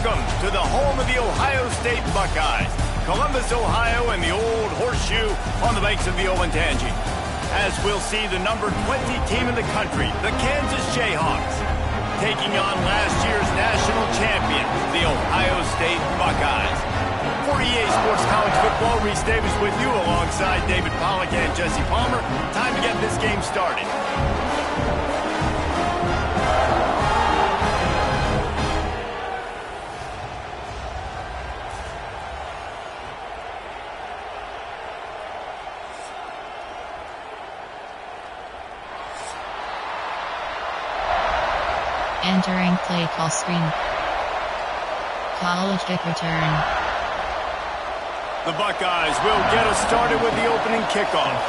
Welcome to the home of the Ohio State Buckeyes, Columbus, Ohio, and the old horseshoe on the banks of the Olentangy. As we'll see, the number 20 team in the country, the Kansas Jayhawks, taking on last year's national champion, the Ohio State Buckeyes. For EA Sports College Football, Reese Davis with you alongside David Pollack and Jesse Palmer. Time to get this game started. Entering play call screen. College kick return. The Buckeyes will get us started with the opening kickoff.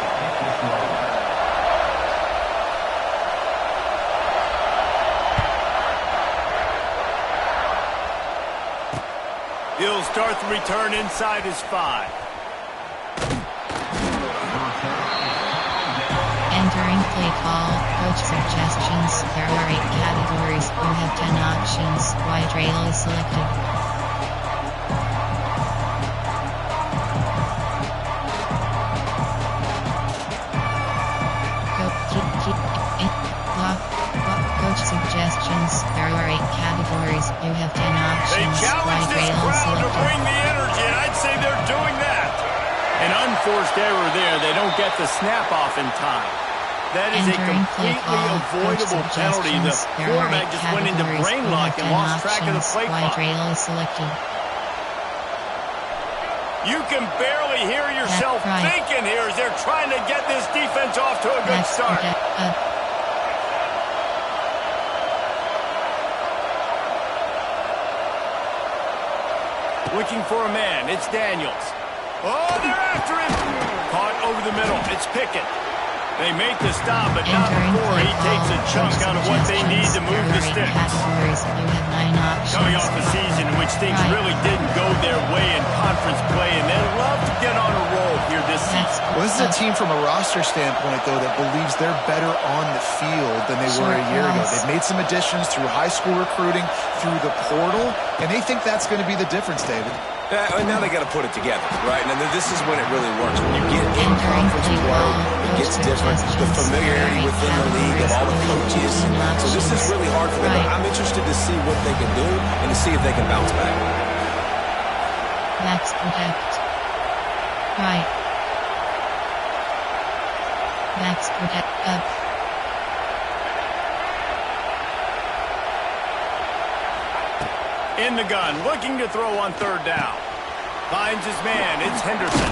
He'll start the return inside his 5. Entering play call, coach suggestions. There are 8 categories. You have 10 options. Wide rail is selected. Coach suggestions. There are 8 categories. You have 10 options. They challenge this crowd to bring the energy, and I'd say they're doing that. An unforced error there. They don't get the snap off in time. That is a completely avoidable penalty. The quarterback just went into brain lock and lost track of the play clock. You can barely hear yourself thinking here as they're trying to get this defense off to a good start. Looking for a man. It's Daniels. Oh, they're after him. Caught over the middle. It's Pickett. They make the stop, but not before he takes a chunk out of what they need to move the sticks. Coming off a season in which things really didn't go their way in conference play, and they'd love to get on a roll here this season. Well, this is a team from a roster standpoint, though, that believes they're better on the field than they were a year ago. They've made some additions through high school recruiting, through the portal, and they think that's going to be the difference, David. And now they got to put it together, right? And then this is when it really works. When you get in conference play, it gets different. The familiarity within the league of all the coaches. So this is really hard for them. But I'm interested to see what they can do and to see if they can bounce back. Max protect. Right. Max protect up. In the gun, looking to throw on 3rd down. Finds his man, it's Henderson.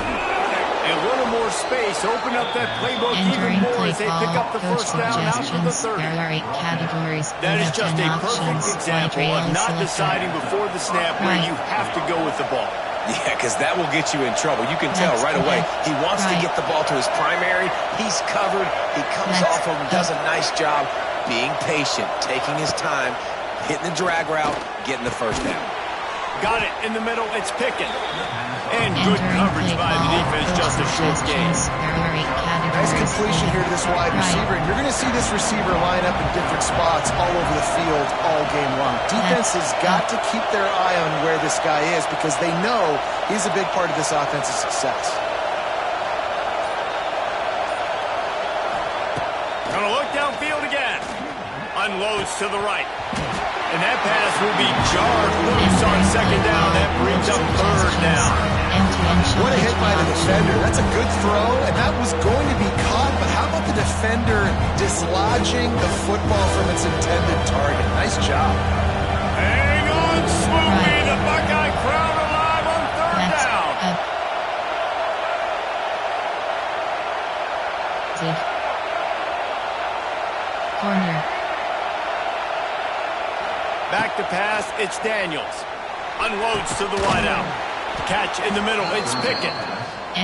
A little more space, open up that playbook even more as they pick up the 1st down out to the 30. There are 8 categories. That is just a perfect example of not deciding before the snap where you have to go with the ball. Yeah, because that will get you in trouble. You can tell right away. He wants to get the ball to his primary. He's covered. He comes off of him, does a nice job being patient, taking his time, hitting the drag route, getting the 1st down. Got it in the middle. It's Pickett. And good coverage by the defense, just a short gain. Nice completion here to this wide receiver. And you're going to see this receiver line up in different spots all over the field all game long. Defense has got to keep their eye on where this guy is because they know he's a big part of this offensive success. Gonna look downfield again. Unloads to the right. And that pass will be jarred loose on 2nd down. That brings up 3rd down. What a hit by the defender. That's a good throw, and that was going to be caught, but how about the defender dislodging the football from its intended target? Nice job. Hang on, Smokey. The Buckeye crowd alive on 3rd down. Corner. Back to pass, it's Daniels. Unloads to the wideout. Catch in the middle, it's Pickett.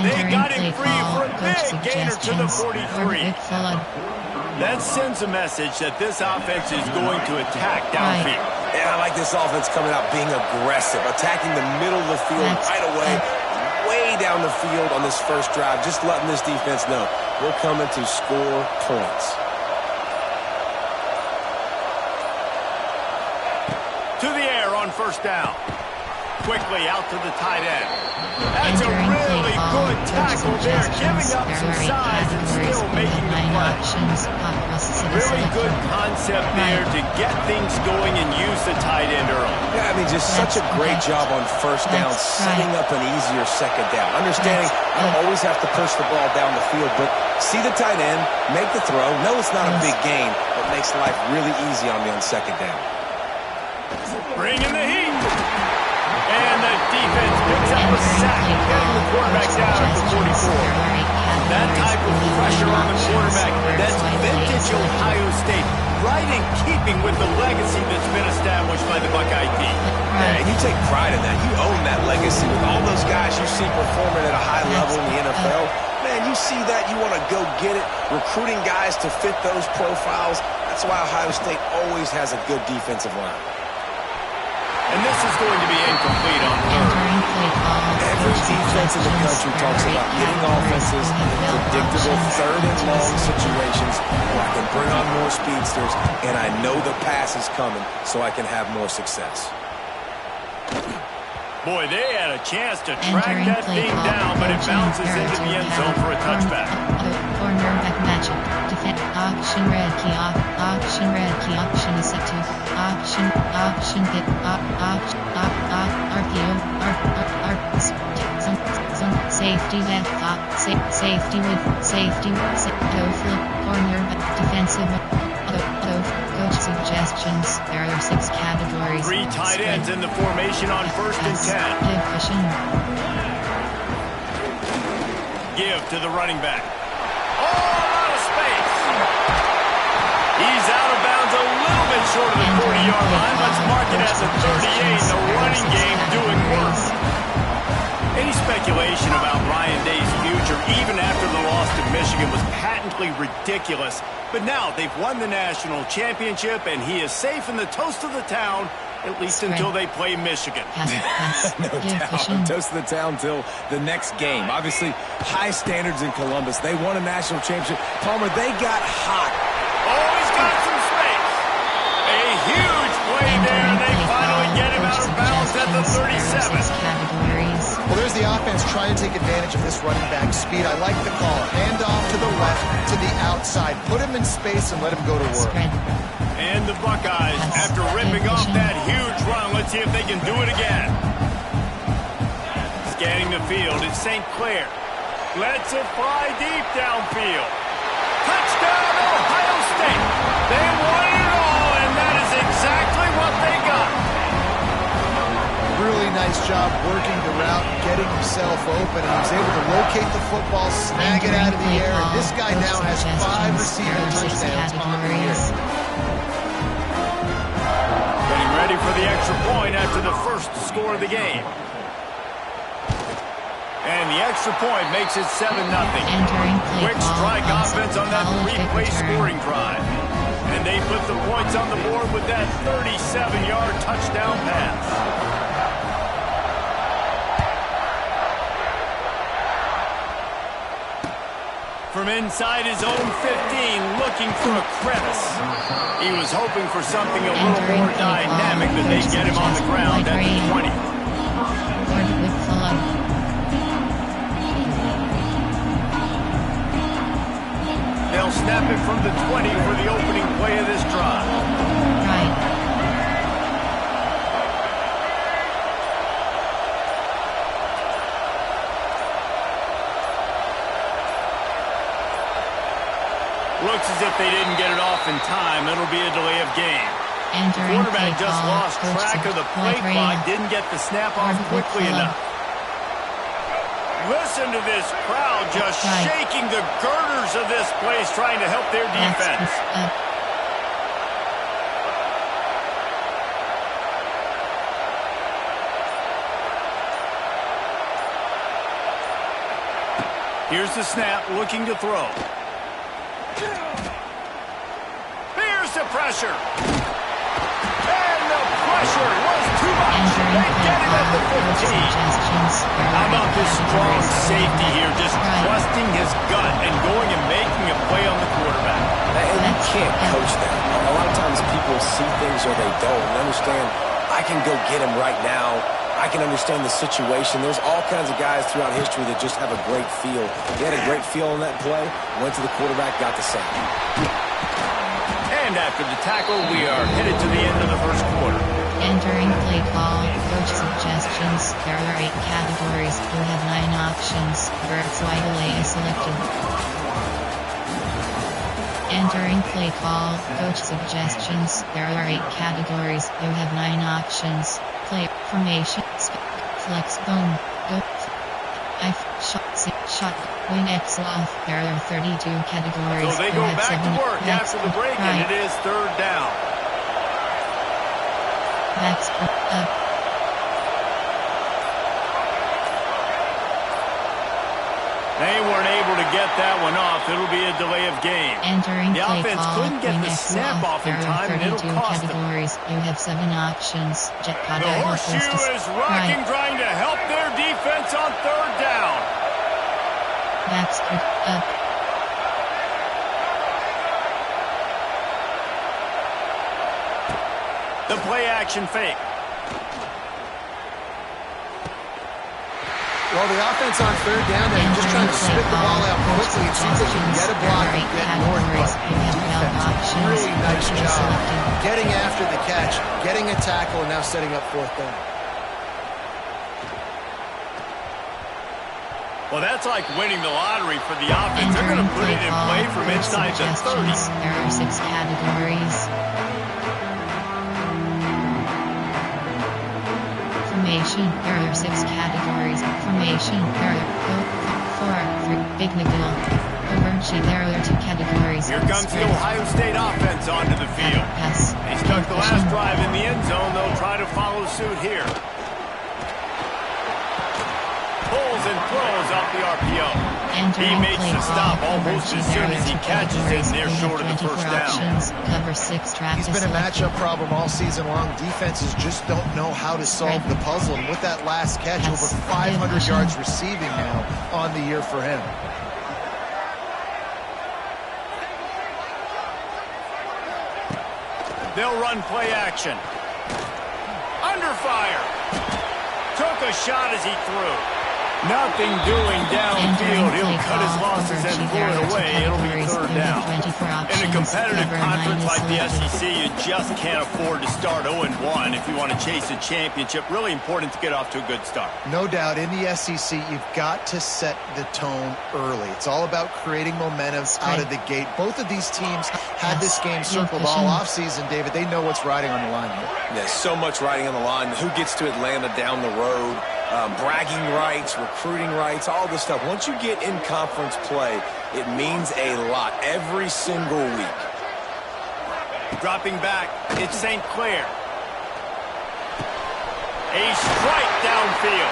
They got him free for a big gainer to the 43. That sends a message that this offense is going to attack downfield. And I like this offense coming out being aggressive, attacking the middle of the field right away, way down the field on this 1st drive, just letting this defense know we're coming to score points. To the air on first down. Quickly out to the tight end. That's a really good tackle there, giving up some size and still making the play. Really good concept there to get things going and use the tight end early. Yeah, I mean, just such a great job on first down, setting up an easier second down. Understanding I don't always have to push the ball down the field, but see the tight end, make the throw. No, it's not a big gain, but makes life really easy on me on second down. Bring in the heat. And the defense picks up a sack, getting the quarterback down at the 44. That type of pressure on the quarterback, that's vintage Ohio State, right in keeping with the legacy that's been established by the Buckeye team. Yeah, and you take pride in that. You own that legacy with all those guys you see performing at a high level in the NFL. Man, you see that, you want to go get it, recruiting guys to fit those profiles. That's why Ohio State always has a good defensive line. And this is going to be incomplete on third. Every defense in the country talks about getting offenses in predictable third and long situations where I can bring on more speedsters and I know the pass is coming so I can have more success. Boy, they had a chance to track that thing down, but it bounces into the end zone for a touchback. Cornerback matchup. Defense. Option red key off. Option red key. Option is set to. Option hit. RPO. Safety left. Safety with. Safety. Toe flip. Cornerback. Defensive. Coach suggestions. There are 6 categories. 3 tight ends in the formation on first and 10. Division. Give to the running back. Oh, out of space. He's out of bounds a little bit short of the 40-yard line. Let's mark it as a 38. The running game doing work. Any speculation about Ryan Day's future, even after the loss to Michigan, was patently ridiculous. But now they've won the national championship, and he is safe in the toast of the town, at least until they play Michigan. No doubt. Toast of the town till the next game. Obviously, high standards in Columbus. They won a national championship. Palmer, they got hot. Oh, he's got some space. A huge play there, and they finally get him out of bounds at the 37. Well, there's the offense trying to take advantage of this running back speed. I like the call. Hand off to the left, to the outside. Put him in space and let him go to work. And the Buckeyes, after ripping off that huge run, let's see if they can do it again. Scanning the field, it's St. Clair. Lets it fly deep downfield. Touchdown, Ohio State. They won it all, and that is exactly what they got. Really nice job working the route, getting himself open, and he was able to locate the football, snag it out of the air, and this guy now has 5 receiving touchdowns on the year. Getting ready for the extra point after the first score of the game. And the extra point makes it 7-0. Quick strike offense on that 3-play scoring drive. And they put the points on the board with that 37-yard touchdown pass. From inside his own 15, looking for a crevice. He was hoping for something a little more dynamic, but they get him on the ground at the 20. They'll snap it from the 20 for the opening play of this drive. Right. Looks as if they didn't get it off in time. It'll be a delay of game. The quarterback just lost track of the play clock, didn't get the snap off quickly enough. Listen to this crowd just shaking the girders of this place, trying to help their defense. Here's the snap, looking to throw. Here's the pressure. And the pressure was too much. They get him at the 15. How about this strong safety here, just trusting his gut and going and making a play on the quarterback. And you can't coach that. A lot of times people see things or they don't. And understand, I I can go get him right now. I can understand the situation. There's all kinds of guys throughout history that just have a great feel. He had a great feel on that play, went to the quarterback, got the sack. And after the tackle, we are headed to the end of the first quarter. Entering play call, coach suggestions. There are 8 categories. You have 9 options. Birds widely selected. Entering play call, coach suggestions. There are 8 categories. You have 9 options. Play formation, flex bone, go, shot, win X off. There are 32 categories. So they go back to work after the break, and it is third down. Backs up. They weren't able to get that one off. It'll be a delay of game. Entering the play offense call, couldn't get the snap off in time, and it'll cost them. Categories. You have 7 options. Jet The horseshoe is rocking, trying to help their defense on third down. Backs up. The play action fake. Well, the offense on third down, they're just trying to spit the ball out quickly and see if they can get a block and get north. But defense, really nice job getting after the catch, getting a tackle, and now setting up fourth down. Well, that's like winning the lottery for the offense. They're going to put it in play from inside the 30. There are 6 categories. Formation, there are 6 categories. Formation, there are 4, big nickel. Oversheet, there are 2 categories. Here comes the Ohio State offense onto the field. Pass. They stuck the last drive in the end zone. They'll try to follow suit here. Pulls and throws off the RPO. He makes the stop almost as soon as he catches it, and they're short of the first down. Cover 6 He's been a matchup problem all season long. Defenses just don't know how to solve the puzzle. And with that last catch, over 500 yards receiving now on the year for him. They'll run play action. Under fire. Took a shot as he threw. Nothing doing downfield. He'll cut his losses and pull it away. It'll be third down. In a competitive conference like the SEC, you just can't afford to start 0-1 if you want to chase a championship. Really important to get off to a good start. No doubt. In the SEC, you've got to set the tone early. It's all about creating momentum out of the gate. Both of these teams had this game circled all offseason, David. They know what's riding on the line here. There's so much riding on the line. Who gets to Atlanta down the road? Bragging rights, recruiting rights, all this stuff. Once you get in conference play, it means a lot every single week. Dropping back, it's St. Clair. A strike downfield.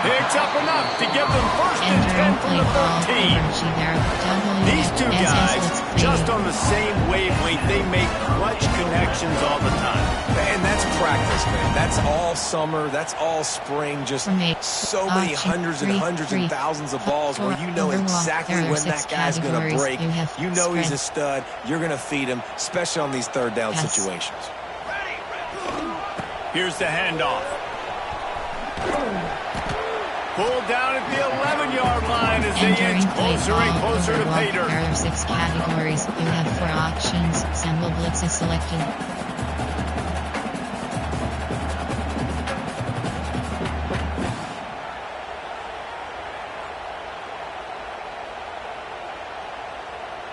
Picks up enough to give them first and 10 from the 13. These two guys, just on the same wavelength, they make clutch connections all the time. And that's practice, man. That's all summer. That's all spring. Just so many hundreds and hundreds and thousands of balls where you know exactly when that guy's going to break. You know he's a stud. You're going to feed him, especially on these third down situations. Here's the handoff. Pulled down at the 11-yard line as they inch closer and closer to pay dirt. There are 6 categories. You have 4 options. Sample blitz is selected.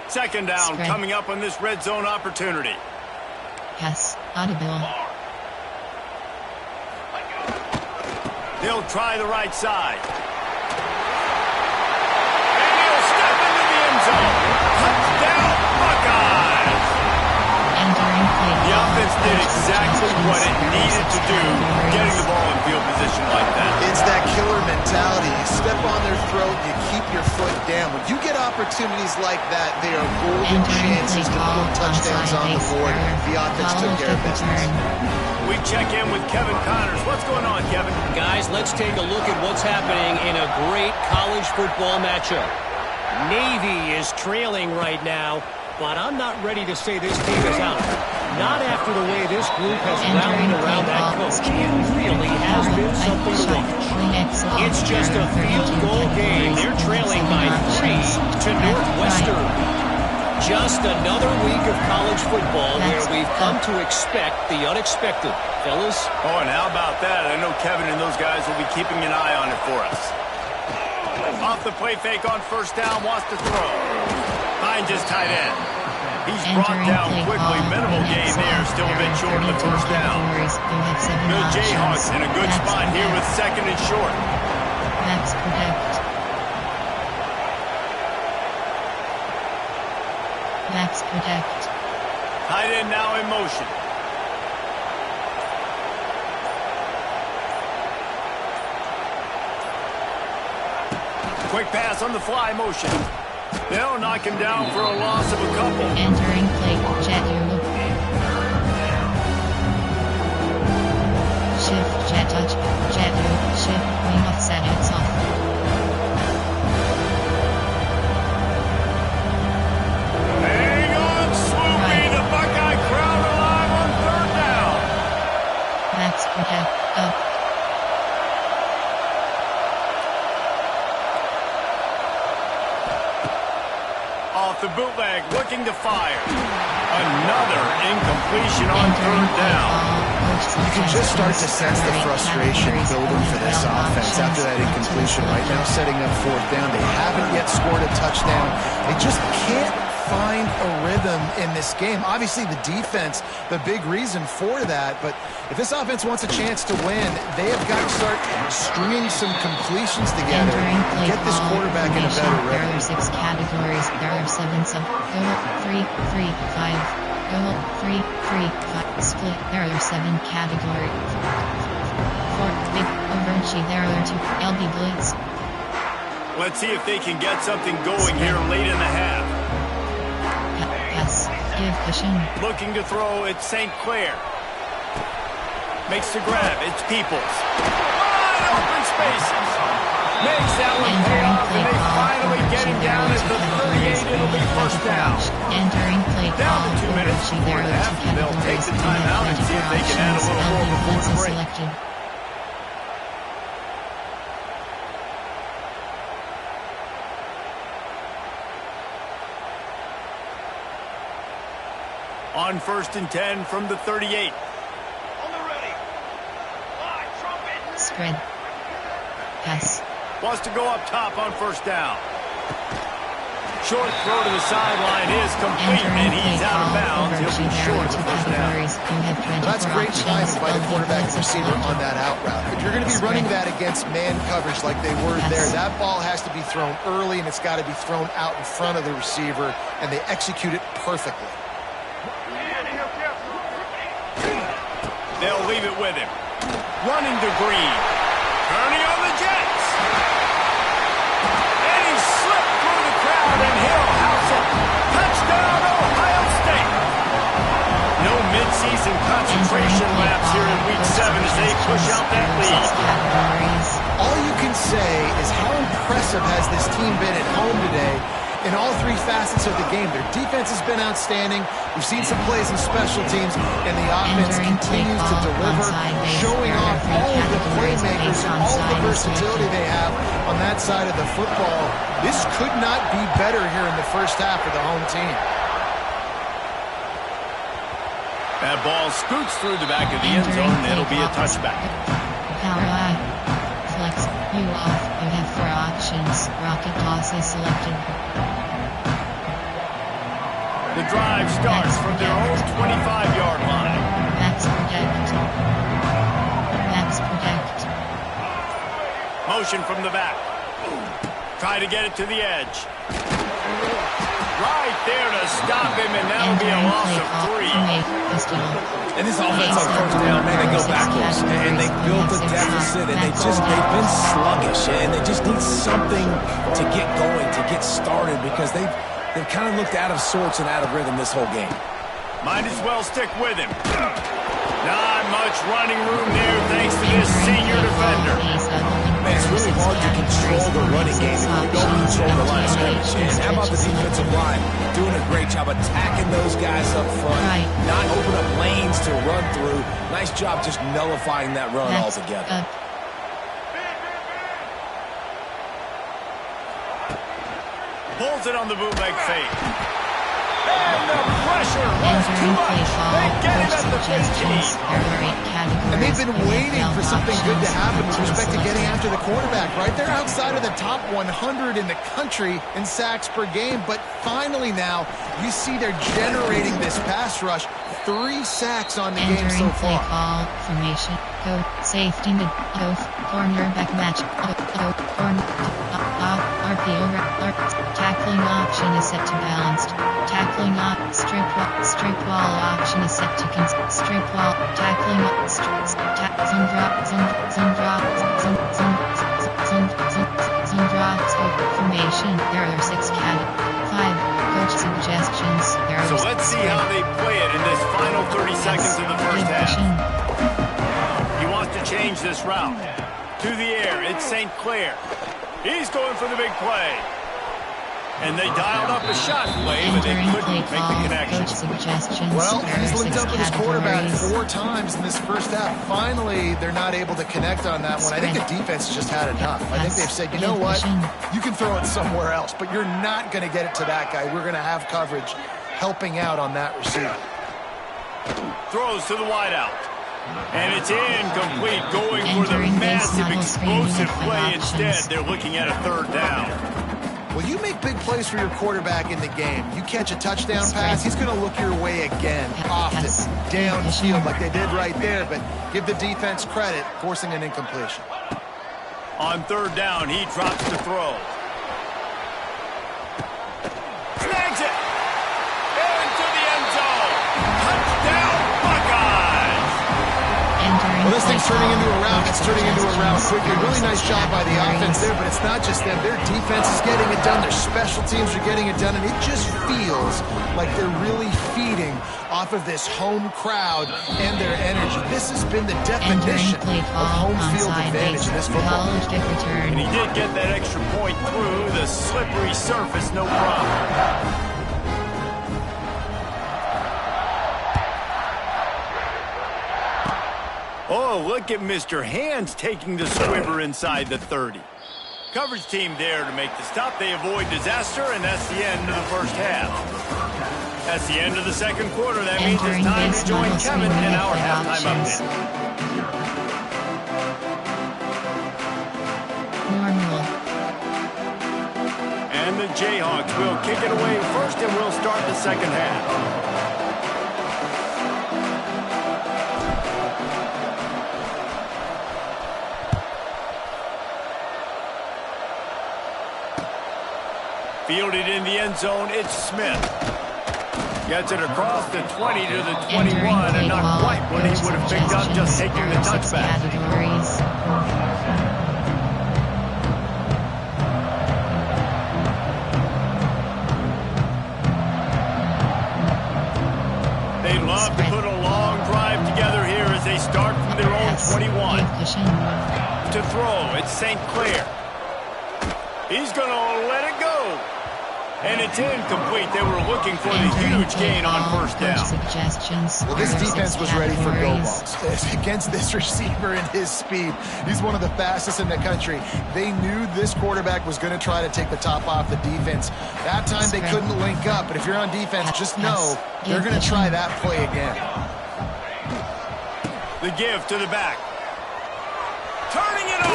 Second down coming up on this red zone opportunity. Pass. Audible. They'll try the right side. And he'll step into the end zone. Touchdown, Buckeyes! The offense did exactly what it needed to do, getting the ball in field position like that. It's that killer mentality. You step on their throat, you keep your foot down. When you get opportunities like that, they are golden chances to put touchdowns on the board. The offense took care of business. We check in with Kevin Connors. What's going on, Kevin? Guys, let's take a look at what's happening in a great college football matchup. Navy is trailing right now, But I'm not ready to say this team is out. Not after the way this group has rallied around that coach. It really has been something to watch. It's just a field goal game. They're trailing by 3 to Northwestern. Just another week of college football where we've come to expect the unexpected. Fellas? Oh, and how about that? I know Kevin and those guys will be keeping an eye on it for us. Off the play fake on first down, wants to throw. Finds his tight end. He's brought down quickly. Minimal gain there. Still a bit short of the first down. Good Jayhawks in a good spot here with second and short. Max protect. Max protect. Tight end now in motion. Quick pass on the fly motion. They'll knock him down for a loss of a couple. Entering play, jet look. Shift, jet touch, jet look, shift, wing offset, it's off. Hang on, Swoopy, right. The Buckeye crowd alive on third down. Max protect, up. The bootleg looking to fire. Another incompletion on third down. You can just start to sense the frustration building for this offense after that incompletion. Right now setting up fourth down. They haven't yet scored a touchdown. They just can't find a rhythm in this game. Obviously the defense, the big reason for that, but if this offense wants a chance to win, they have got to start stringing some completions together and get this quarterback in a better rhythm. There are 6 categories. There are 7 sub. Go 3, 3, 5. Go 3, 3, 5. Split. There are 7 categories. 4 big overachieve. There are 2 LB blitz. Let's see if they can get something going here late in the half. Pass. Give cushion. Looking to throw, it's St. Clair. Makes the grab, it's Peoples. Wide open spaces. Makes that one pay off, and they finally get him down at the 38. It'll be first down. Entering play down to 2 minutes before the half. They'll take the timeout and see if they can add a little more before the break. On first and 10 from the 38. On the ready. Live trumpet. Spread. Pass. Wants to go up top on first down. Short throw to the sideline is complete, and he's out of bounds. He'll be short of the first down. That's great timing by the quarterback and receiver on that out route. If you're going to be running that against man coverage like they were there, that ball has to be thrown early, and it's got to be thrown out in front of the receiver, and they execute it perfectly. They'll leave it with him. Running to Green. Turning on the Jets. And he slipped through the crowd, and he'll house it. Touchdown, Ohio State. No midseason concentration laps here in Week 7 as they push out that lead. All you can say is how impressive has this team been at home today in all 3 facets of the game. Their defense has been outstanding. We've seen some plays in special teams, and the offense continues to deliver, showing off all of the playmakers and all of the versatility they have on that side of the football. This could not be better here in the first half for the home team. That ball scoots through the back of the end zone, and it'll be a touchback. Power I. Flex. You off. You have 4 options. Rocket toss is selected. The drive starts from their own 25-yard line. Max protect. Max protect. Motion from the back. Try to get it to the edge. Right there to stop him, and that'll be a loss of 3. And this offense on first down, man, they go backwards, and they built a deficit, and they've been sluggish, and they just need something to get going, to get started, because they've kind of looked out of sorts and out of rhythm this whole game. Might as well stick with him. Not much running room there thanks to this senior defender. Man, it's really hard to control the running game if you don't control the line of scrimmage. And how about the defensive line doing a great job attacking those guys up front, not open up lanes to run through. Nice job just nullifying that run altogether. Pulls it on the bootleg fake. And the pressure was too much. They get him at the 15. And they've been waiting for something good to happen with respect to getting after the quarterback, right? They're outside of the top 100 in the country in sacks per game, but finally now you see they're generating this pass rush. 3 sacks on the game so far. Play call, formation, go, safety mid, go, cornerback match, corner, RPO, tackling option is set to balanced, tackling strip wall option is set to strip wall, tackling zone drops, formation, there are 6 coach suggestions. So let's see how they play it in this final 30 seconds of the first half. He wants to change this route. To the air, it's St. Clair. He's going for the big play. And they dialed up a shot play, but they couldn't make the connection. Well, he's linked up with his quarterback 4 times in this first half. Finally, they're not able to connect on that one. I think the defense just had enough. I think they've said, you know what? You can throw it somewhere else, but you're not going to get it to that guy. We're going to have coverage helping out on that receiver. Throws to the wideout. And it's incomplete, going for the massive, explosive play instead. They're looking at a 3rd down. Well, you make big plays for your quarterback in the game. You catch a touchdown pass, he's going to look your way again, often, downfield like they did right there, but give the defense credit, forcing an incompletion. On 3rd down, he drops to throw. Snags it! Into the end zone! Touchdown, Buckeyes! Well, this thing's turning into a rout. It's turning into a rout quickly. Really nice job by the offense there, but it's not just them. Their defense is getting it done. Their special teams are getting it done, and it just feels like they're really feeding off of this home crowd and their energy. This has been the definition of home field advantage in this football game. And he did get that extra point through the slippery surface, no problem. Oh, look at Mr. Hands taking the swiver inside the 30. Coverage team there to make the stop. They avoid disaster, and that's the end of the first half. That's the end of the second quarter. That means it's time to join Kevin in our halftime update. Normal. And the Jayhawks will kick it away first, and we'll start the second half. Fielded in the end zone, it's Smith. Gets it across the 20 to the 21, and not quite what he would have picked up just taking the touchback. They love to put a long drive together here as they start from their own 21. To throw, it's St. Clair. He's going to let it go. And it's incomplete. They were looking for the huge gain on first down. Well, this defense was ready for go balls. Against this receiver and his speed, he's one of the fastest in the country. They knew this quarterback was going to try to take the top off the defense. That time they couldn't link up, but if you're on defense, just know they're going to try that play again. The give to the back. Turning it on.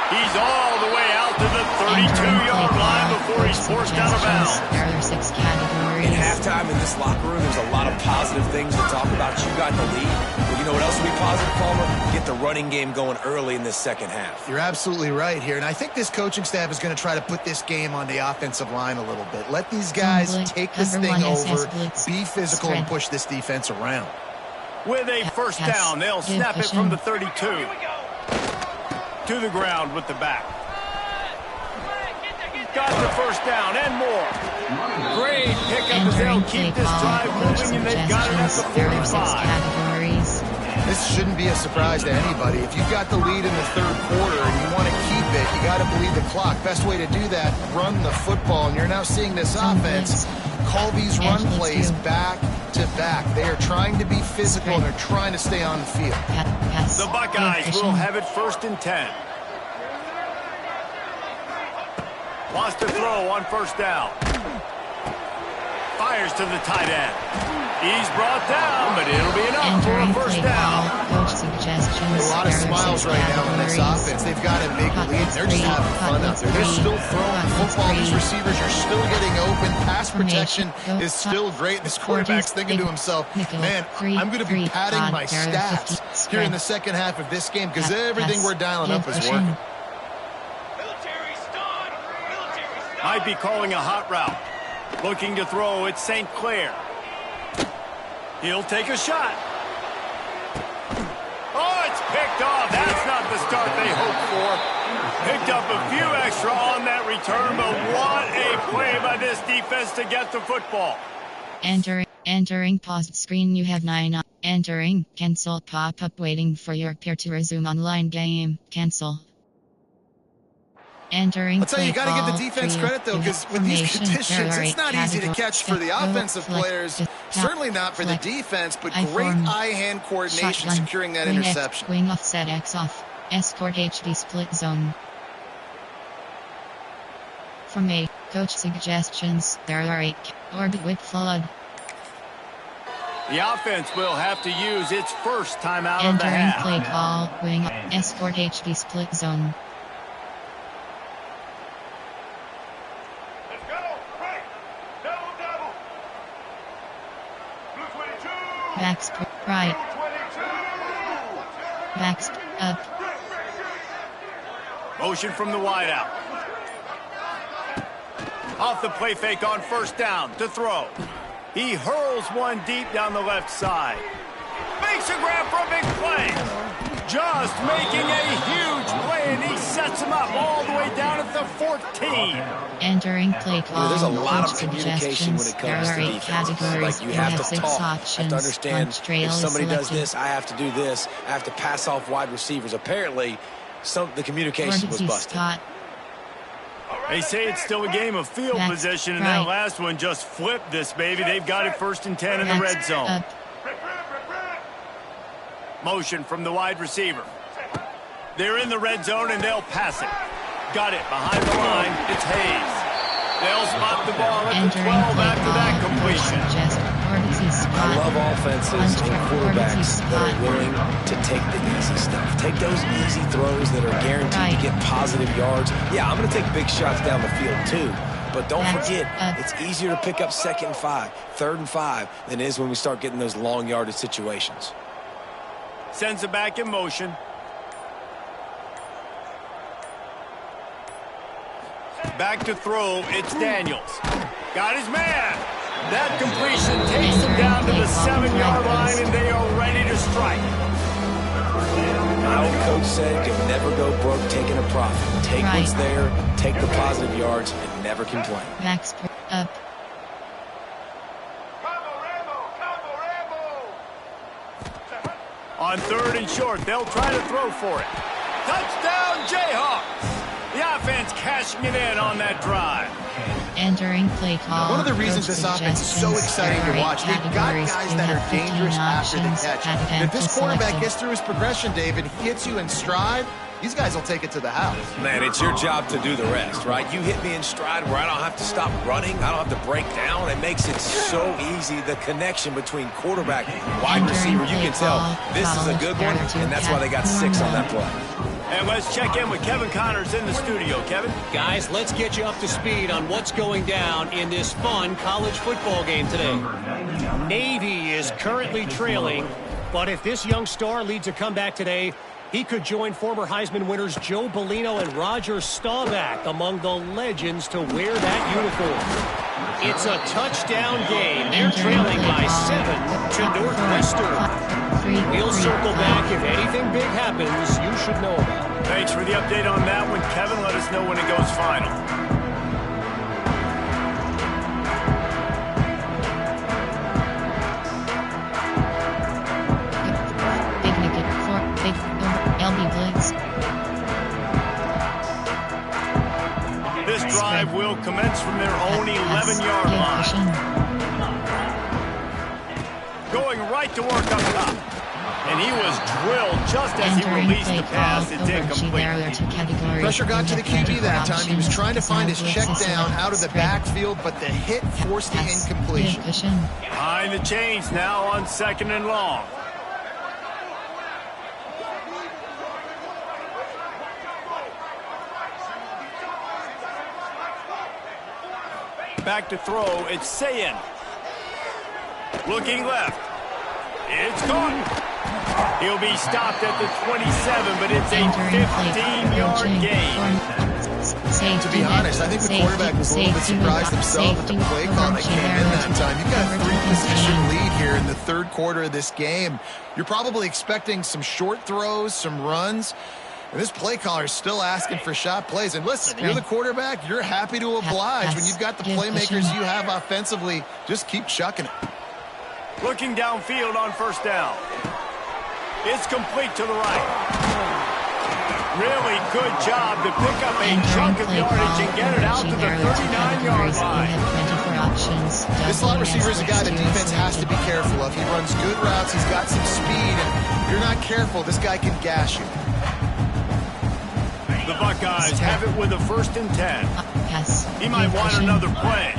He's all the way out to the 32-yard line before he's forced out of bounds. There are 6 categories. In halftime in this locker room, there's a lot of positive things to talk about. You got the lead. But you know what else will be positive, Palmer? Get the running game going early in this second half. You're absolutely right here. And I think this coaching staff is going to try to put this game on the offensive line a little bit. Let these guys take this thing over, be physical, and push this defense around. With a first down, they'll snap it from the 32. To the ground with the back. Got the first down and more. Great pickup as they'll keep this drive moving, and they've got it at the 45. this shouldn't be a surprise to anybody. If you've got the lead in the third quarter and you want to keep it, you got to bleed the clock. Best way to do that, run the football. And you're now seeing this offense call these run plays back to back. They are trying to be physical and they're trying to stay on the field. The Buckeyes will have it 1st and 10. Wants to throw on 1st down. Fires to the tight end. He's brought down, but it'll be enough for a 1st down. A lot of smiles right now on this offense. They've got a big lead. They're just having fun out there. They're still throwing football. These receivers are still getting open. Pass protection is still great. This quarterback's thinking to himself, man, I'm going to be padding my stats here in the second half of this game because everything we're dialing up is working. Might be calling a hot route. Looking to throw, it's St. Clair. He'll take a shot. Oh, it's picked off. That's not the start they hoped for. Picked up a few extra on that return, but what a play by this defense to get the football. Entering paused screen. You have 9. Entering cancel pop-up waiting for your peer to resume online game. Cancel. I'll tell you, you got to give the defense credit, though, because with these conditions, it's not easy to catch for the offensive players. Certainly not for the defense, but great eye-hand coordination securing that interception. Wing offset X off. Escort HD split zone. From A, coach suggestions, there are 8. Orbit with flood. The offense will have to use its first timeout of the half. Entering play call, wing, escort HD split zone. Backstep right. Backstep up. Motion from the wideout. Off the play fake on 1st down to throw. He hurls one deep down the left side. Makes a grab for a big play. Just making a huge play, and he sets him up all the way down at the 14. Entering play call. There's a lot of communication when it comes to defense. Like, you have to talk. I have to understand, if somebody does this, I have to do this. I have to pass off wide receivers. Apparently, the communication was busted. They say it's still a game of field position, and that last one just flipped this baby. They've got it 1st and 10 in the red zone. Motion from the wide receiver. They're in the red zone, and they'll pass it. Got it behind the line. It's Hayes. They'll spot the ball at the 12 after that completion. I love offenses and quarterbacks that are willing to take the easy stuff. Take those easy throws that are guaranteed to get positive yards. Yeah, I'm going to take big shots down the field too. But don't forget, it's easier to pick up 2nd and 5, 3rd and 5 than it is when we start getting those long yardage situations. Sends it back in motion. Back to throw, it's Daniels. Got his man. That completion takes him down to the 7-yard line, and they are ready to strike. My old coach said you'll never go broke taking a profit. Take what's there, take the positive yards, and never complain. Max up. On 3rd and short, they'll try to throw for it. Touchdown, Jayhawks! The offense cashing it in on that drive. Entering play call. One of the reasons this offense is so exciting to watch, they've got guys that are dangerous after the catch. And if this quarterback gets through his progression, David, he hits you in stride, these guys will take it to the house. Man, it's your job to do the rest, right? You hit me in stride where I don't have to stop running. I don't have to break down. It makes it so easy, the connection between quarterback and wide receiver. You can tell this is a good one, and that's why they got 6 on that play. And let's check in with Kevin Connors in the studio. Kevin? Guys, let's get you up to speed on what's going down in this fun college football game today. Navy is currently trailing, but if this young star leads a comeback today, he could join former Heisman winners Joe Bellino and Roger Staubach among the legends to wear that uniform. It's a touchdown game. They're trailing by 7 to Northwestern. We'll circle back if anything big happens you should know about. Thanks for the update on that one, Kevin. Let us know when it goes final. Big they'll commence from their own 11-yard line. Going right to work up top. And he was drilled just as he released the pass. It did complete. Pressure got to the QB that time. He was trying to find his check down out of the backfield, but the hit forced the incompletion. Behind the chains now on 2nd and long. Back to throw. It's Sayin. Looking left. It's caught. He'll be stopped at the 27, but it's a 15-yard gain. To be honest, I think the quarterback was a little bit surprised himself at the play call that came in that time. You've got a 3-position lead here in the 3rd quarter of this game. You're probably expecting some short throws, some runs. And this play caller is still asking for shot plays. And listen, you're the quarterback. You're happy to oblige. When you've got the playmakers you have offensively, just keep chucking it. Looking downfield on 1st down. It's complete to the right. Really good job to pick up a chunk of yardage and get it out to the 39-yard line. This slot receiver is a guy the defense has to be careful of. He runs good routes. He's got some speed. And if you're not careful, this guy can gash you. The Buckeyes have it with a 1st and 10. He might want another play.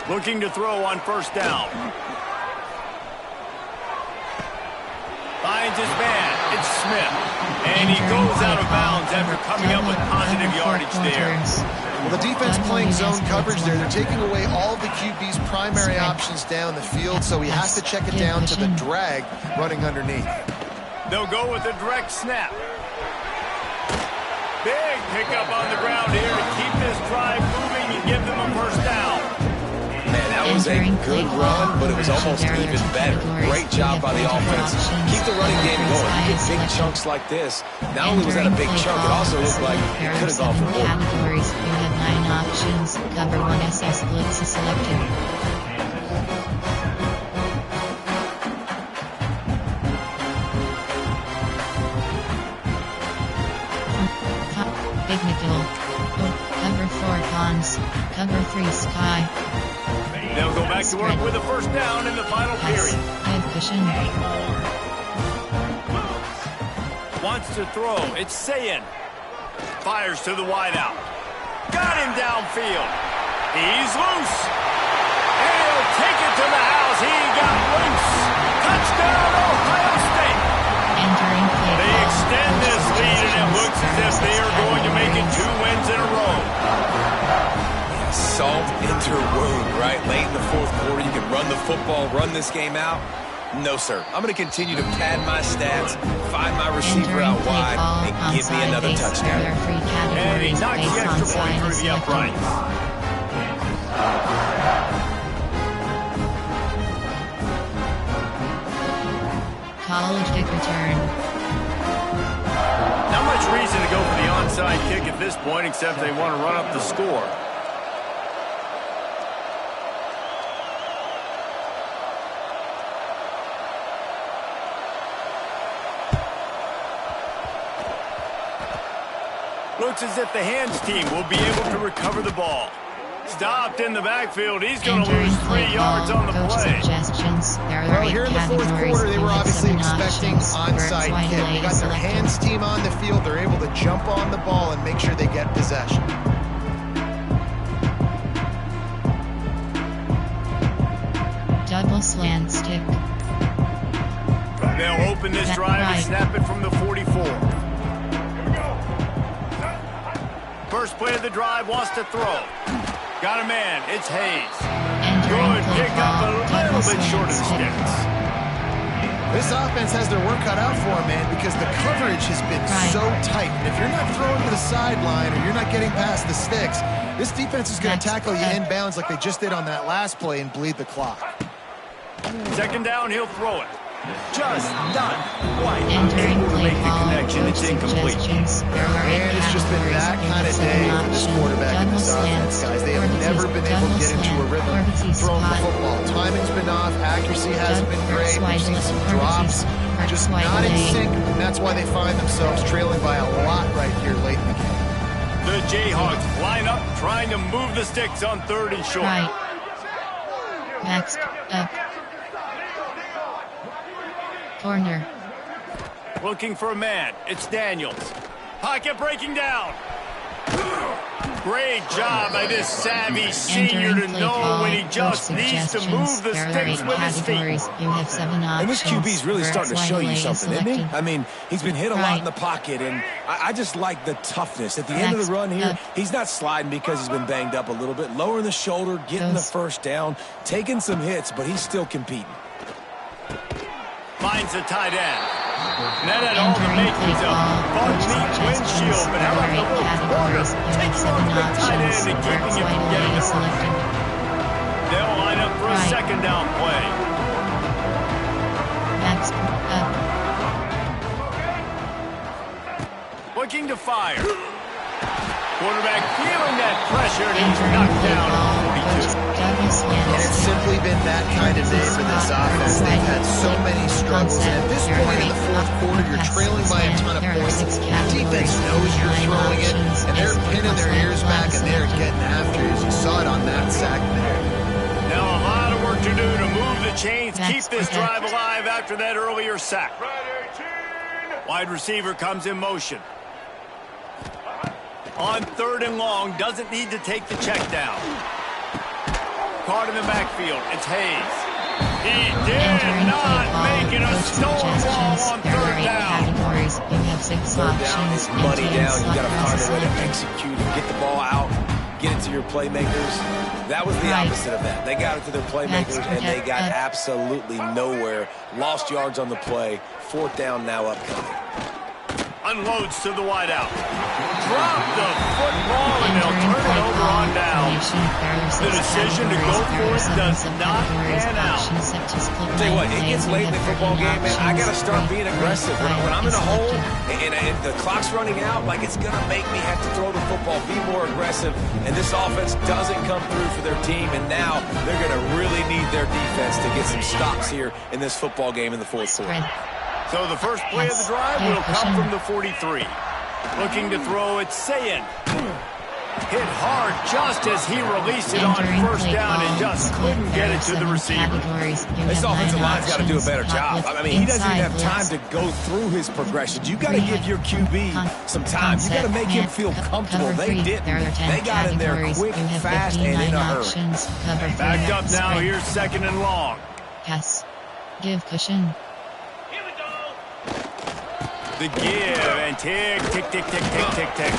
Looking to throw on 1st down. Finds his man. It's Smith. And he goes out of bounds after coming up with positive yardage there. Well, the defense playing zone coverage there. They're taking away all of the QB's primary options down the field, so he has to check it down to the drag running underneath. They'll go with a direct snap. Big pickup on the ground here to keep this drive moving and give them a 1st down. Man, that was a good run, but it was almost even better. Great job by the offense. Keep the running game going. You get big chunks like this. Not only was that a big chunk, it also looked like it could have gone for more. Categories. You have 9 options. Cover 1 SS blitz is selected. Big Nickel. Cover 4 Cons. Cover 3 Sky. They'll go back to work with a 1st down in the final period. Cushion. Wants to throw. It's Sayin. Fires to the wideout. Got him downfield. He's loose. And he'll take it to the house. He got loose. Touchdown, Ohio State. Entering play. They extend this lead, and it looks as if they are going to make it 2 wins in a row. Salt into wound, right? Late in the 4th quarter, you can run the football, run this game out. No, sir. I'm going to continue to pad my stats, find my receiver out wide, and give me another touchdown. And he knocks the extra point through the upright. College kick return. Not much reason to go for the onside kick at this point, except they want to run up the score. Looks as if the hands team will be able to recover the ball. Stopped in the backfield. He's going to lose 3 yards on the play. Well, here in the 4th quarter, they were obviously expecting onside kick. They got their hands team on the field. They're able to jump on the ball and make sure they get possession. Double slant stick. They'll open this drive and snap it from the 44. First play of the drive, wants to throw. Got a man, it's Hayes. Good pick up, a little bit short of the sticks. This offense has their work cut out for them, man, because the coverage has been so tight. And if you're not throwing to the sideline or you're not getting past the sticks, this defense is going to tackle you inbounds like they just did on that last play and bleed the clock. 2nd down, he'll throw it. Just not quite Entering able to play make the call, connection. It's incomplete. And it's just been that kind of day for this quarterback and this offense, guys. They have never been able to get into a rhythm throwing the football. Timing's been off. Accuracy hasn't been great. We've seen some drops. Just not in sync, and that's why they find themselves trailing by a lot right here late in the game. The Jayhawks line up, trying to move the sticks on 3rd and short. Right. Next up. Corner. Looking for a man. It's Daniels. Pocket breaking down. Great job by this savvy senior to know when he just needs to move the sticks with his feet. You have 7 options. And this QB's really starting to show you something, isn't he? I mean, he's been hit a lot in the Right. pocket, and I just like the toughness. At the end of the run here, he's not sliding because he's been banged up a little bit. Lowering the shoulder, getting the first down, taking some hits, but he's still competing. Finds the tight end. And that had all the makings of bumpy windshield, but how about the little corner? Takes off the tight end and keeping him from getting the selected. They'll line up for a second down play. Next up. Looking to fire. Quarterback feeling that pressure, and he's knocked down at 42. And it's simply been that kind of day for this offense. They've had so many struggles, and at this point in the fourth quarter, you're trailing by a ton of points. The defense knows you're throwing it, and they're pinning their ears back, and they're getting after you. As you saw it on that sack there. Now a lot of work to do to move the chains, keep this drive alive after that earlier sack. Wide receiver comes in motion. On 3rd and long, doesn't need to take the check down. Caught in the backfield, it's Hayes. He did not make it a stonewall on 3rd down. You have 6 Third down options. is money down. You got to find a way to execute and get the ball out, get it to your playmakers. That was the opposite of that. They got it to their playmakers, and they got absolutely nowhere. Lost yards on the play. 4th down now upcoming. Unloads to the wideout. Drop the football, and they'll turn it over on down. The decision to go for it does not pan out. I'll tell you what, it gets late in the football game, man. I got to start being aggressive. When I'm in a hole and the clock's running out, like, it's going to make me have to throw the football, be more aggressive. And this offense doesn't come through for their team, and now they're going to really need their defense to get some stops here in this football game in the fourth quarter. So the first play of the drive will come from the 43. Looking to throw, it's Sayin. Hit hard just as he released it on 1st down and just couldn't get it to the receiver. This offensive line's got to do a better job. I mean, he doesn't even have time to go through his progressions. You got to give your QB some time. You got to make him feel comfortable. They didn't. They got in there quick, fast, and in a hurry. Backed up now. Here's 2nd and long. Yes. Give cushion. The give and tick, tick, tick, tick, tick, tick, tick.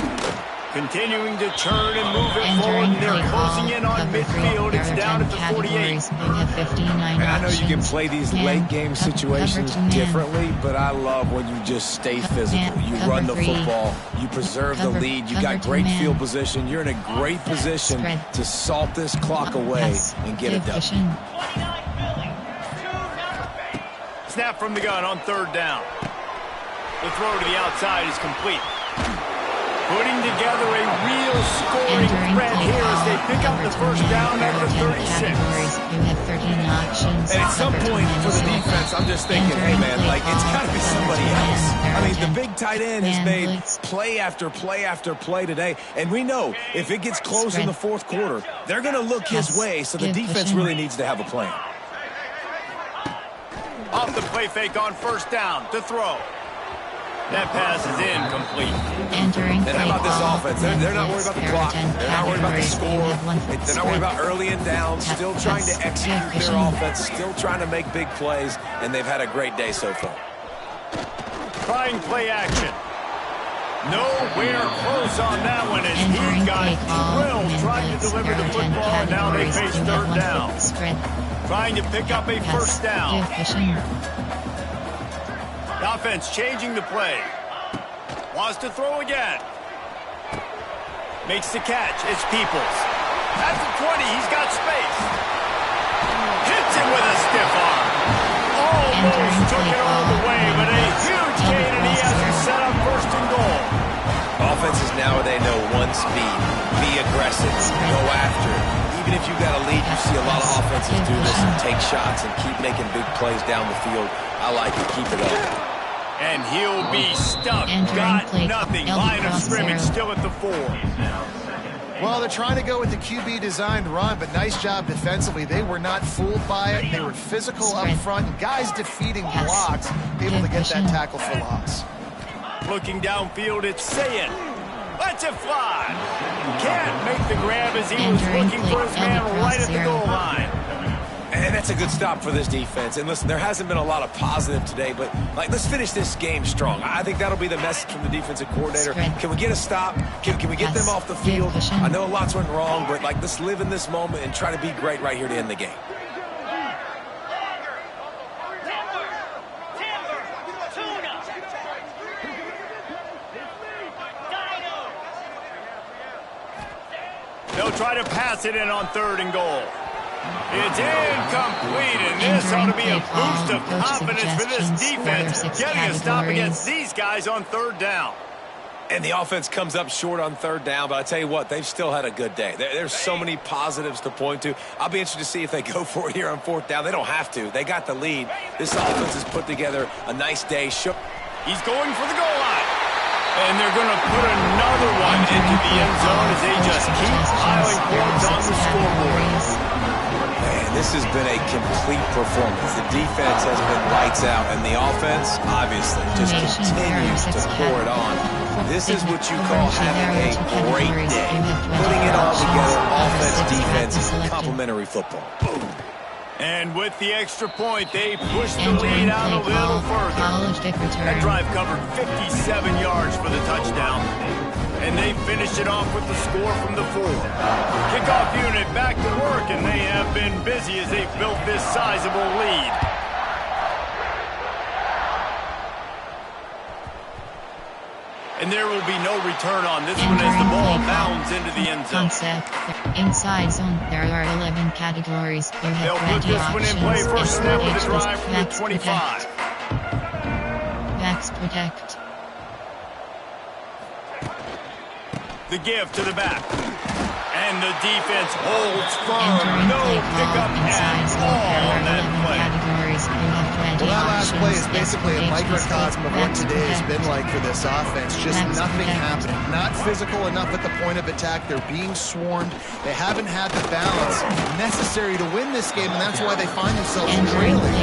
Continuing to turn and move it forward. They're closing in on midfield. It's down at the 48. And I know you can play these late game situations differently, but I love when you just stay physical. You run the football. You preserve the lead. You got great field position. You're in a great position to salt this clock away and get it done. Snap from the gun on 3rd down. The throw to the outside is complete. Putting together a real scoring threat here as they pick up the 1st down at the 36. You have 13 options. And at some point for the defense, I'm just thinking, hey, man, like, it's got to be somebody else. I mean, the big tight end has made play after play after play today. And we know if it gets close in the 4th quarter, they're going to look his way, so the defense really needs to have a plan. Off the play fake on 1st down to throw. That pass is incomplete. And how about this offense? They're not worried about the clock. They're not worried about the score. They're not worried about early and down. Still trying to execute their offense. Still trying to make big plays. And they've had a great day so far. Trying play action. Nowhere close on that one as he got drilled trying to deliver the football, and now they face 3rd down. Trying to pick up a 1st down. Offense changing the play. Wants to throw again. Makes the catch. It's Peoples. At the 20, he's got space. Hits it with a stiff arm. Almost took now they know one speed, be aggressive, go after it. Even if you got a lead, you see a lot of offenses do this and take shots and keep making big plays down the field. I like it. Keep it up. And he'll be stuck. Got nothing. Line of scrimmage still at the 4. Well, they're trying to go with the QB-designed run, but nice job defensively. They were not fooled by it. They were physical up front. And guys defeating blocks, able to get that tackle for loss. Looking downfield, it's Saying. Lets it fly. Can't make the grab as he was looking for his man right at the goal line. And that's a good stop for this defense. And listen, there hasn't been a lot of positive today, but let's finish this game strong. I think that'll be the message from the defensive coordinator. Can we get a stop? Can we get them off the field? I know lots went wrong, but let's live in this moment and try to be great right here to end the game. They'll try to pass it in on 3rd and goal. It's incomplete, and this ought to be a boost of confidence for this defense, getting a stop against these guys on 3rd down. And the offense comes up short on 3rd down, but I tell you what, they've still had a good day. There's so many positives to point to. I'll be interested to see if they go for it here on 4th down. They don't have to. They got the lead. This offense has put together a nice day. He's going for the goal line. And they're going to put another one into the end zone as they just keep piling points on the scoreboard. Man, this has been a complete performance. The defense has been lights out, and the offense, obviously, just continues to pour it on. This is what you call having a great day. Putting it all together, offense, defense, complementary football. Boom. And with the extra point, they push the lead out a little further. That drive covered 57 yards for the touchdown. And they finish it off with the score from the 4. Kickoff unit back to work, and they have been busy as they've built this sizable lead. And there will be no return on this one as the ball bounds into the end zone. Inside zone, there are 11 categories. They'll put this one in play for a snap of the drive from the 25. Backs protect. The give to the back. And the defense holds firm. No pickup at all on that play. Well, that last play is basically a microcosm of what today has been like for this offense. Just nothing happening. Not physical enough at the point of attack. They're being swarmed. They haven't had the balance necessary to win this game, and that's why they find themselves trailing late.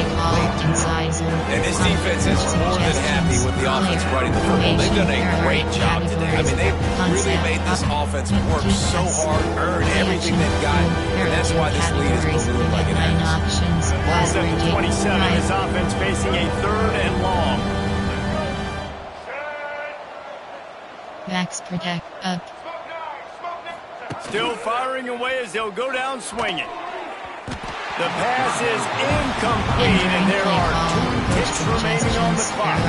And this defense is more than happy with the offense running the football. They've done a great job today. I mean, they've really made this offense work so hard, earn everything they've got, and that's why this lead is ballooned like it has. Ball's at the 27. This offense facing a 3rd and long. Backs protect up. Still firing away as they'll go down swinging. The pass is incomplete, and there are 2 ticks remaining on the clock.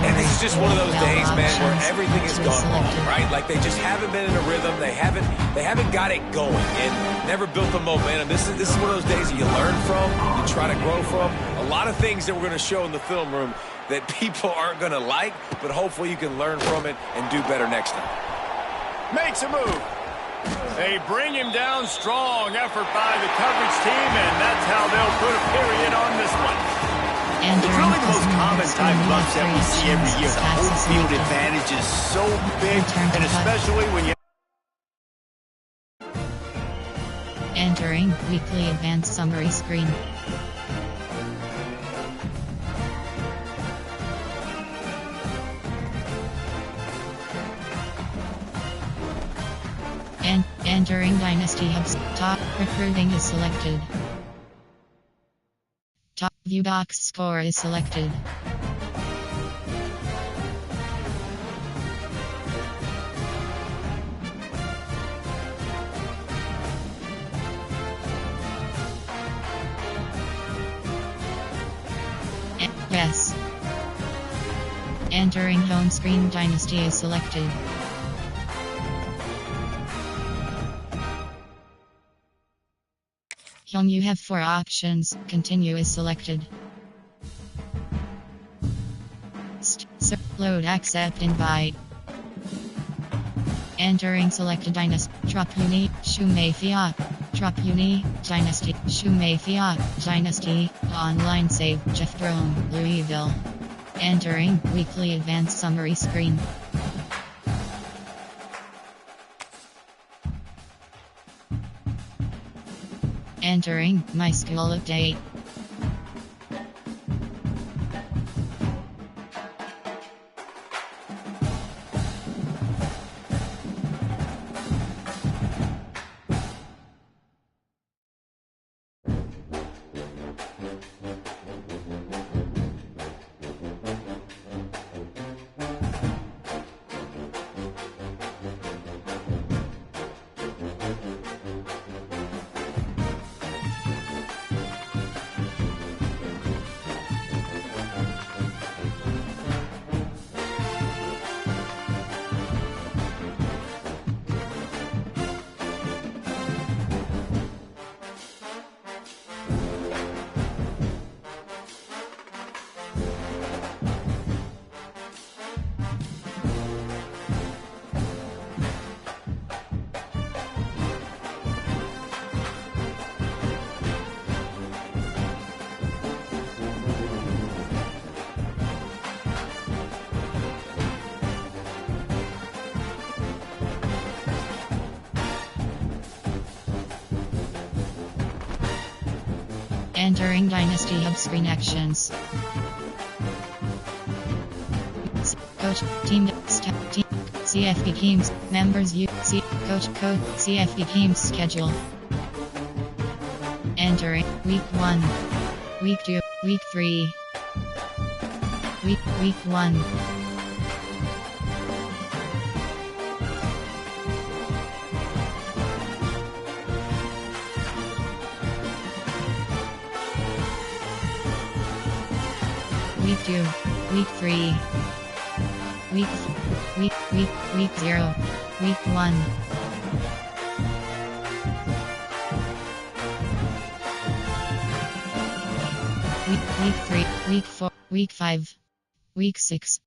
And it's just one of those days, man, where everything has gone wrong, right? Like they just haven't been in a rhythm. They haven't got it going and never built the momentum. This is one of those days that you learn from, you try to grow from. A lot of things that we're going to show in the film room that people aren't going to like, but hopefully you can learn from it and do better next time. Makes a move. They bring him down. Strong effort by the coverage team, and that's how they'll put a period on this one. It's really the most common type of upset we see every year. The home field advantage is so big, and especially when you... Entering weekly advanced summary screen. And entering Dynasty Hub's top recruiting is selected. Top view box score is selected. Yes. Entering home screen Dynasty is selected. Home you have 4 options. Continue is selected. Load accept invite. Entering selected dynasty. Trapuni, Shumei Fiat. Trapuni, Dynasty. Shumei Fiat, Dynasty. Online save. Jeff Brome, Louisville. Entering weekly advanced summary screen. Entering my school update. Entering Dynasty Hub screen actions. Coach, team, staff, team, CFB teams, members, coach, code, CFB teams schedule. Entering week 1, week 2, week 3, week 1. Week 2, week 3, week 0, week 1. Week 3, week 4, week 5, week 6,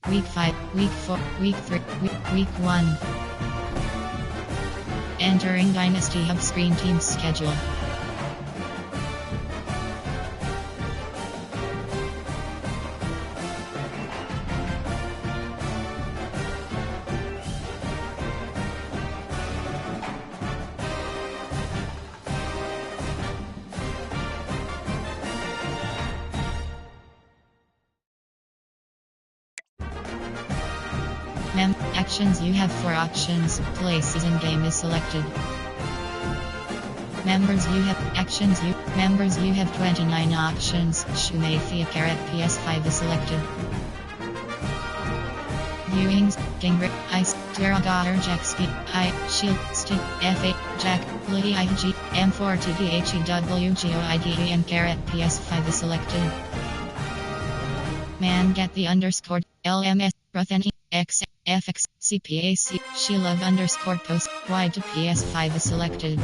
week 5, week 4, week 3, week 1. Entering Dynasty Hub screen team schedule. Actions you have 4 options. Play season game is selected. Members you have actions you members you have 29 options. Shumei Fiat PS5 is selected. Viewings Gingrich Ice Terragotter Jack Speed High Shield Stick F8 Jack Liddy IG M4 TDHEWGOIDEM PS5 is selected. Man get the underscored LMS Ruthen X FX CPAC She Love underscore post Y to PS5 is selected.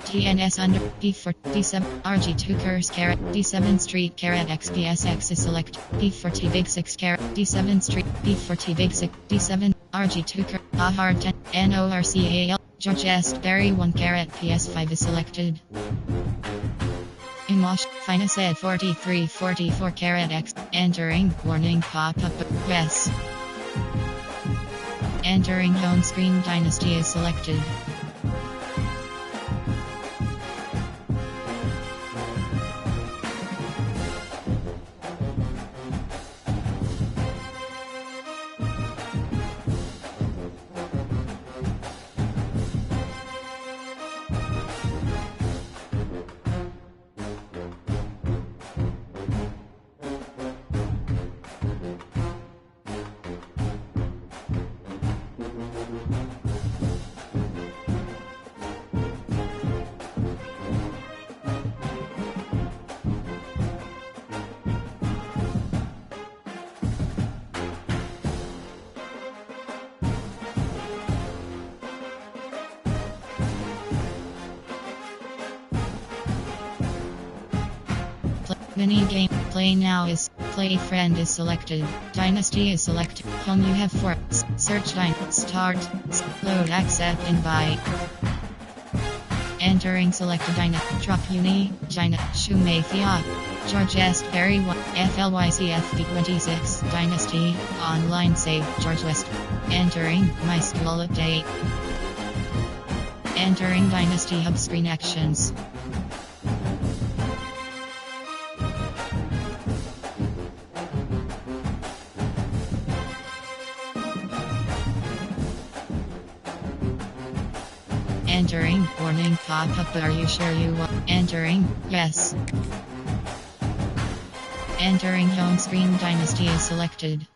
TNS under P4 D7 RG2 curse caret D7 street caret XPSX is selected. P4 T big 6 caret D7 street P4 T big 6 D7 RG2 caret hard 10 NORCAL George Estberry 1 caret PS5 is selected. Imosh, Finest Ed 4344 carat X. Entering warning pop-up yes. Entering home screen Dynasty is selected. Mini game. Play now is. Play friend is selected. Dynasty is selected. Home you have 4. Search line. Start. Load accept invite. Entering selected dynasty. Drop uni. China. Shumafia. George Est Berry 1. FLYCFD 26. Dynasty. Online save. George West. Entering. My school update. Entering Dynasty Hub screen actions. Entering. Warning pop-up. Are you sure you want? Entering. Yes. Entering home screen. Dynasty is selected.